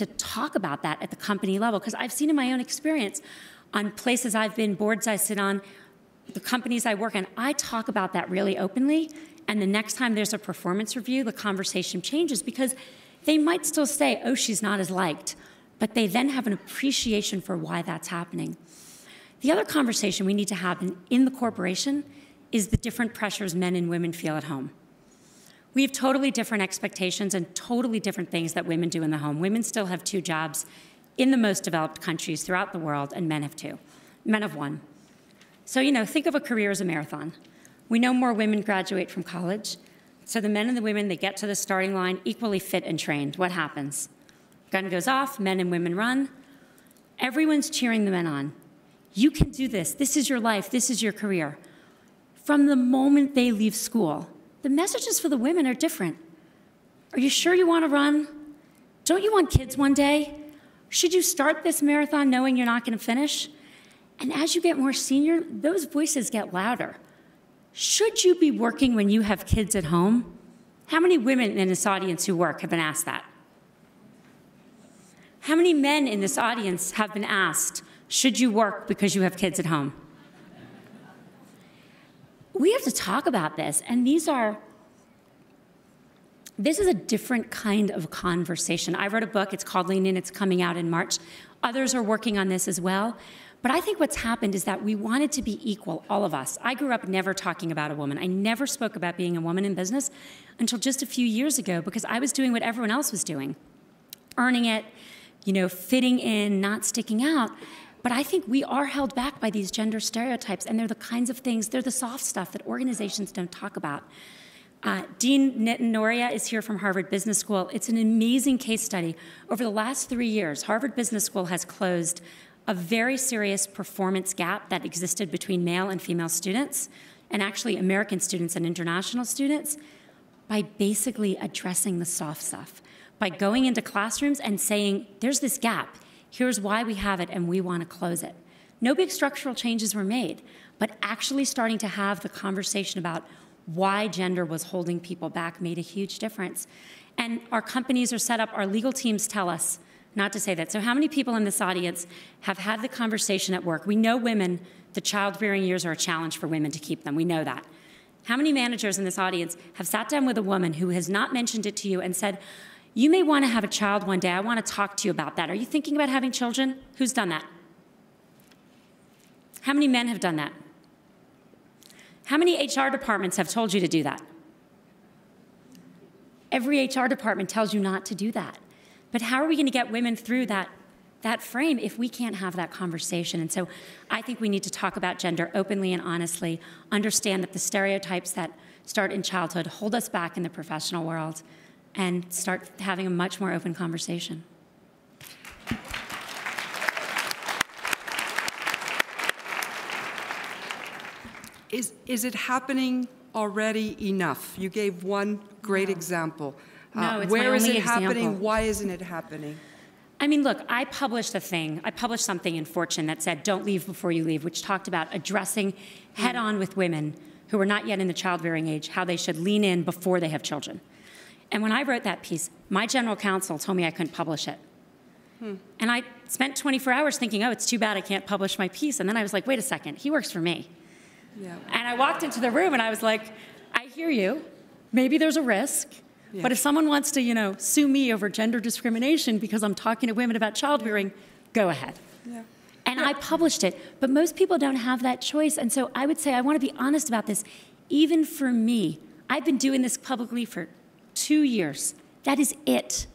to talk about that at the company level, because I've seen in my own experience on places I've been, boards I sit on, the companies I work in, I talk about that really openly, and the next time there's a performance review, the conversation changes, because they might still say, oh, she's not as liked, but they then have an appreciation for why that's happening. The other conversation we need to have in the corporation is the different pressures men and women feel at home. We have totally different expectations and totally different things that women do in the home. Women still have 2 jobs in the most developed countries throughout the world, and men have 2. Men have 1. So, you know, think of a career as a marathon. We know more women graduate from college. So the men and the women, they get to the starting line equally fit and trained. What happens? Gun goes off, men and women run. Everyone's cheering the men on. You can do this. This is your life. This is your career. From the moment they leave school, the messages for the women are different. Are you sure you want to run? Don't you want kids one day? Should you start this marathon knowing you're not going to finish? And as you get more senior, those voices get louder. Should you be working when you have kids at home? How many women in this audience who work have been asked that? How many men in this audience have been asked, should you work because you have kids at home? We have to talk about this, and this is a different kind of conversation. I wrote a book, it's called Lean In, it's coming out in March. Others are working on this as well. But I think what's happened is that we wanted to be equal, all of us. I grew up never talking about a woman. I never spoke about being a woman in business until just a few years ago, because I was doing what everyone else was doing. Earning it, you know, fitting in, not sticking out. But I think we are held back by these gender stereotypes, and they're the kinds of things, they're the soft stuff that organizations don't talk about. Dean Nitin Noria is here from Harvard Business School. It's an amazing case study. Over the last 3 years, Harvard Business School has closed a very serious performance gap that existed between male and female students, and actually American students and international students, by basically addressing the soft stuff, by going into classrooms and saying, there's this gap, here's why we have it, and we want to close it. No big structural changes were made, but actually starting to have the conversation about why gender was holding people back made a huge difference. And our companies are set up, our legal teams tell us not to say that. So how many people in this audience have had the conversation at work? We know women, the childbearing years are a challenge for women to keep them. We know that. How many managers in this audience have sat down with a woman who has not mentioned it to you and said, you may want to have a child one day. I want to talk to you about that. Are you thinking about having children? Who's done that? How many men have done that? How many HR departments have told you to do that? Every HR department tells you not to do that. But how are we going to get women through that frame if we can't have that conversation? And so I think we need to talk about gender openly and honestly, understand that the stereotypes that start in childhood hold us back in the professional world, and start having a much more open conversation. Is it happening already enough? You gave one great example. No, it's where my is only it happening? example. Why isn't it happening? I mean, look, I published something in Fortune that said, don't leave before you leave, which talked about addressing head-on with women who are not yet in the childbearing age, how they should lean in before they have children. And when I wrote that piece, my general counsel told me I couldn't publish it. And I spent 24 hours thinking, oh, it's too bad I can't publish my piece. And then I was like, wait a second, he works for me. Yeah. And I walked into the room and I was like, I hear you. Maybe there's a risk. Yeah. But if someone wants to, you know, sue me over gender discrimination because I'm talking to women about childbearing, go ahead. Yeah. And I published it. But most people don't have that choice. And so I would say I want to be honest about this. Even for me, I've been doing this publicly for 2 years. That is it.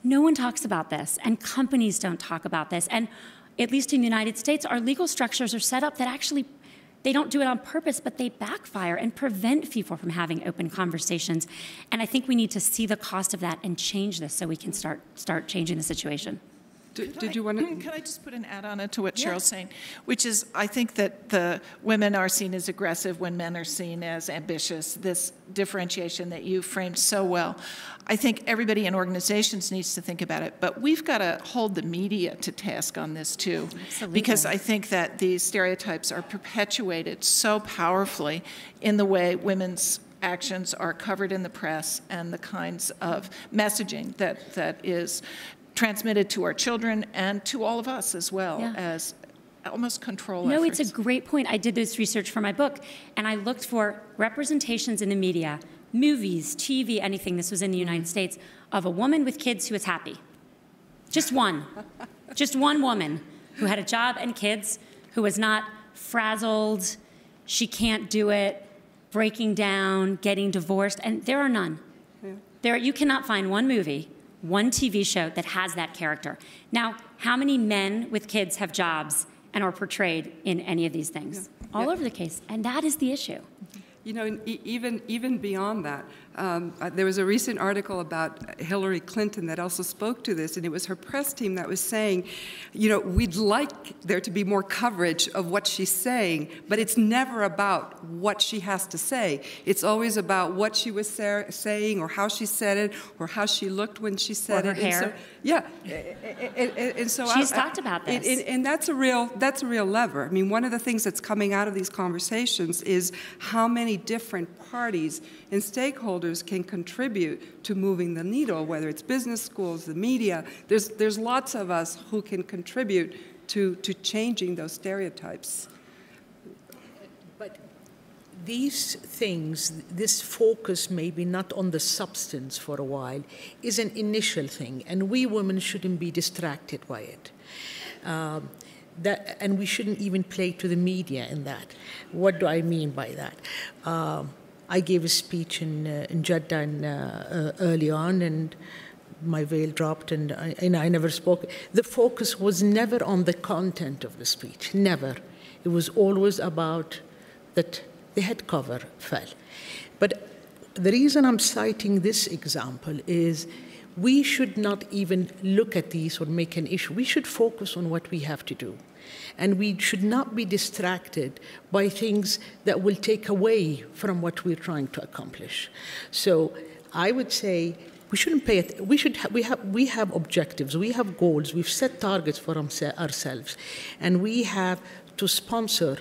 No one talks about this, and companies don't talk about this. And at least in the United States, our legal structures are set up that actually, they don't do it on purpose, but they backfire and prevent people from having open conversations. And I think we need to see the cost of that and change this so we can start changing the situation. Did you want to? Can I just put an add-on to what Cheryl's saying, which is I think that the women are seen as aggressive when men are seen as ambitious, this differentiation that you framed so well. I think everybody in organizations needs to think about it, but we've got to hold the media to task on this too. Absolutely. Because I think that these stereotypes are perpetuated so powerfully in the way women's actions are covered in the press and the kinds of messaging that is transmitted to our children and to all of us as well Yeah. as almost control No, efforts. it's a great point. I did this research for my book, and I looked for representations in the media, movies, TV, anything, this was in the United States, of a woman with kids who was happy. Just one. Just one woman who had a job and kids, who was not frazzled, she can't do it, breaking down, getting divorced, and there are none. Yeah. You cannot find one movie, one TV show that has that character. Now, how many men with kids have jobs and are portrayed in any of these things? Yeah. All over the case, and that is the issue. You know, even beyond that, there was a recent article about Hillary Clinton that also spoke to this, and it was her press team that was saying, you know, we'd like there to be more coverage of what she's saying, but it's never about what she has to say. It's always about what she was saying, or how she said it, or how she looked when she said or it. Her hair. So, yeah, and so she's talked about this, and that's a real lever. I mean, one of the things that's coming out of these conversations is how many different parties and stakeholders can contribute to moving the needle, whether it's business schools, the media. There's lots of us who can contribute to changing those stereotypes. But these things, this focus maybe not on the substance for a while, is an initial thing, and we women shouldn't be distracted by it. And we shouldn't even play to the media in that. What do I mean by that? I gave a speech in Jeddah early on, and my veil dropped, and I never spoke. The focus was never on the content of the speech, never. It was always about that the head cover fell. But the reason I'm citing this example is we should not even look at these or make an issue. We should focus on what we have to do. And we should not be distracted by things that will take away from what we're trying to accomplish. So I would say we shouldn't pay it. We have objectives, we have goals, we've set targets for ourselves, and we have to sponsor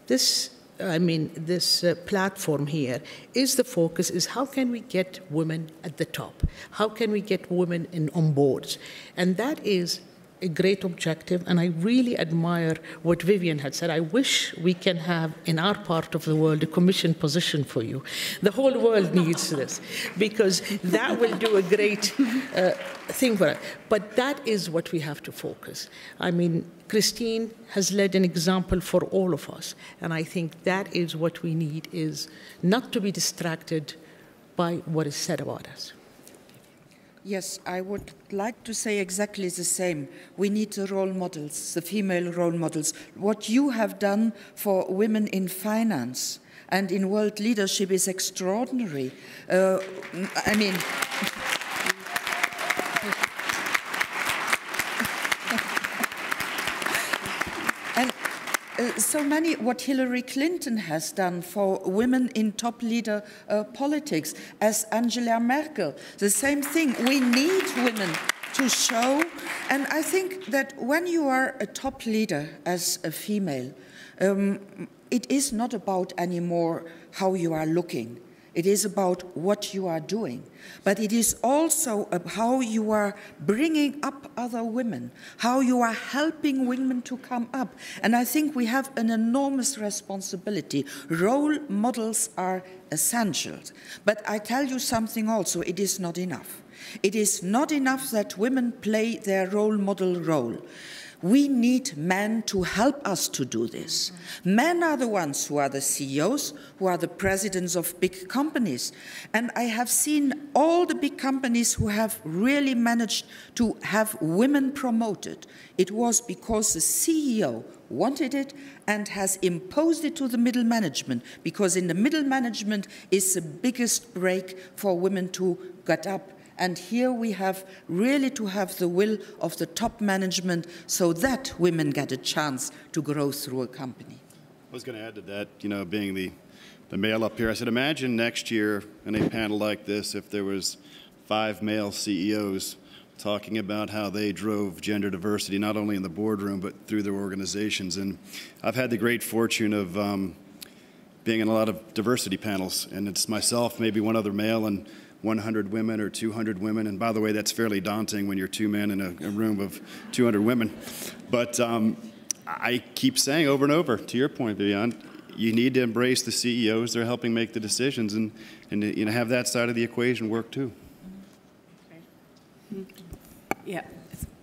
this. This platform here is the focus is how can we get women at the top? How can we get women on boards? And that is a great objective, and I really admire what Vivian had said. I wish we can have in our part of the world a commission position for you. The whole world needs this, because that will do a great thing for us. But that is what we have to focus. I mean, Christine has led an example for all of us, and I think that is what we need, is not to be distracted by what is said about us. Yes, I would like to say exactly the same. We need the role models, the female role models. What you have done for women in finance and in world leadership is extraordinary. So many, what Hillary Clinton has done for women in top leader politics, as Angela Merkel, the same thing. We need women to show, and I think that when you are a top leader as a female, it is not about anymore how you are looking. It is about what you are doing. But it is also how you are bringing up other women, how you are helping women to come up. And I think we have an enormous responsibility. Role models are essential. But I tell you something also, it is not enough. It is not enough that women play their role model role. We need men to help us to do this. Men are the ones who are the CEOs, who are the presidents of big companies. And I have seen all the big companies who have really managed to have women promoted. It was because the CEO wanted it and has imposed it to the middle management, because in the middle management is the biggest break for women to get up. And here we have really to have the will of the top management so that women get a chance to grow through a company. I was going to add to that, you know, being the male up here, I said, imagine next year in a panel like this if there was 5 male CEOs talking about how they drove gender diversity, not only in the boardroom, but through their organizations. And I've had the great fortune of being in a lot of diversity panels, and it's myself, maybe one other male, and 100 women or 200 women. And by the way, that's fairly daunting when you're two men in a room of 200 women. But I keep saying over and over, to your point, Viviane, you need to embrace the CEOs. They're helping make the decisions, and you know, have that side of the equation work too. Yeah,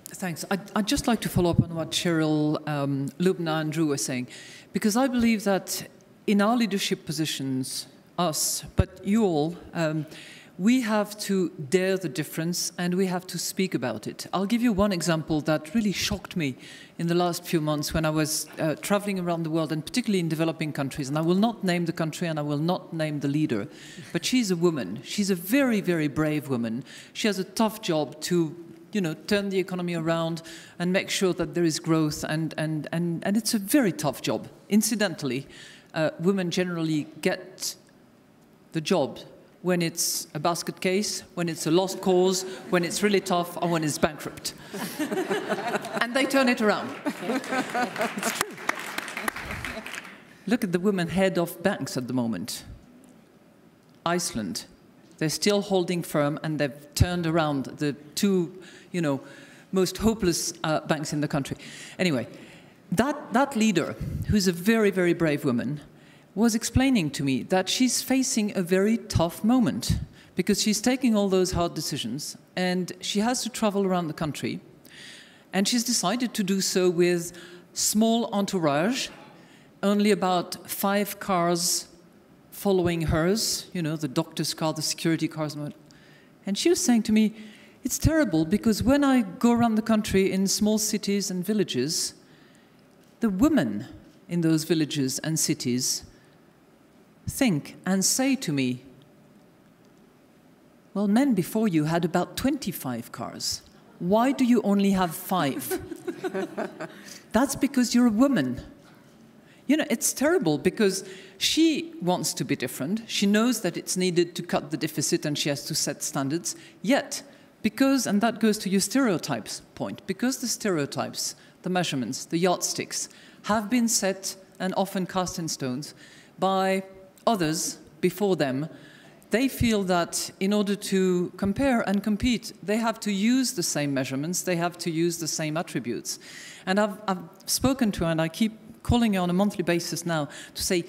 thanks. I'd just like to follow up on what Cheryl, Lubna, and Drew were saying, because I believe that in our leadership positions, us, but you all, we have to dare the difference and we have to speak about it. I'll give you one example that really shocked me in the last few months when I was traveling around the world, and particularly in developing countries. And I will not name the country and I will not name the leader, but she's a woman. She's a very, very brave woman. She has a tough job to, you know, turn the economy around and make sure that there is growth, and it's a very tough job. Incidentally, women generally get the job when it's a basket case, when it's a lost cause, when it's really tough, or when it's bankrupt. And they turn it around. It's true. Look at the women head of banks at the moment. Iceland. They're still holding firm, and they've turned around the two, you know, most hopeless banks in the country. Anyway, that leader, who's a very, very brave woman, was explaining to me that she's facing a very tough moment because she's taking all those hard decisions and she has to travel around the country, and she's decided to do so with small entourage, only about 5 cars following hers, you know, the doctor's car, the security cars. And she was saying to me, it's terrible because when I go around the country in small cities and villages, the women in those villages and cities think and say to me, well, men before you had about 25 cars. Why do you only have 5? That's because you're a woman. You know, it's terrible because she wants to be different. She knows that it's needed to cut the deficit and she has to set standards. Yet, because, and that goes to your stereotypes point, because the stereotypes, the measurements, the yardsticks have been set and often cast in stones by others before them, they feel that in order to compare and compete, they have to use the same measurements, they have to use the same attributes. And I've spoken to her, and I keep calling her on a monthly basis now to say,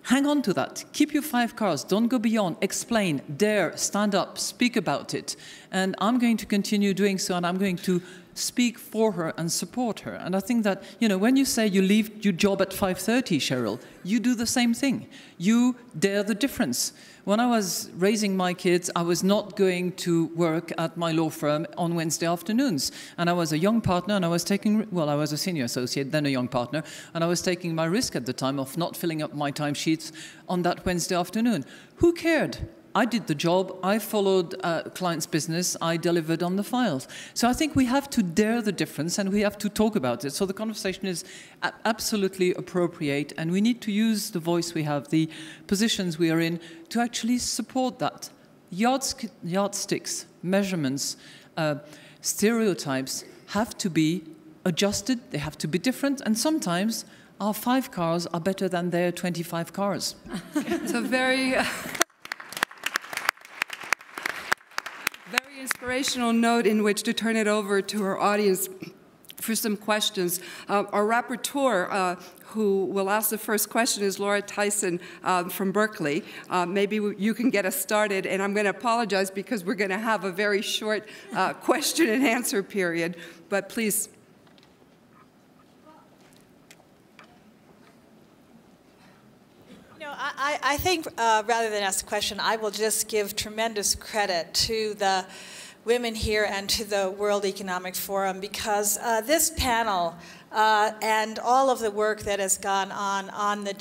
hang on to that, keep your 5 cars, don't go beyond, explain, dare, stand up, speak about it. And I'm going to continue doing so, and I'm going to speak for her and support her. And I think that, you know, when you say you leave your job at 5:30, Cheryl, you do the same thing. You dare the difference. When I was raising my kids, I was not going to work at my law firm on Wednesday afternoons. And I was a young partner, and I was taking, well, I was a senior associate, then a young partner, and I was taking my risk at the time of not filling up my timesheets on that Wednesday afternoon. Who cared? I did the job, I followed client's business, I delivered on the files. So I think we have to dare the difference and we have to talk about it. So the conversation is absolutely appropriate, and we need to use the voice we have, the positions we are in, to actually support that. Yardsticks, measurements, stereotypes have to be adjusted, they have to be different, and sometimes our 5 cars are better than their 25 cars. It's a very... very inspirational note in which to turn it over to our audience for some questions. Our rapporteur, who will ask the first question, is Laura Tyson from Berkeley. Maybe you can get us started, and I'm going to apologize because we're going to have a very short question and answer period, but please. I think rather than ask a question, I will just give tremendous credit to the women here and to the World Economic Forum, because this panel and all of the work that has gone on the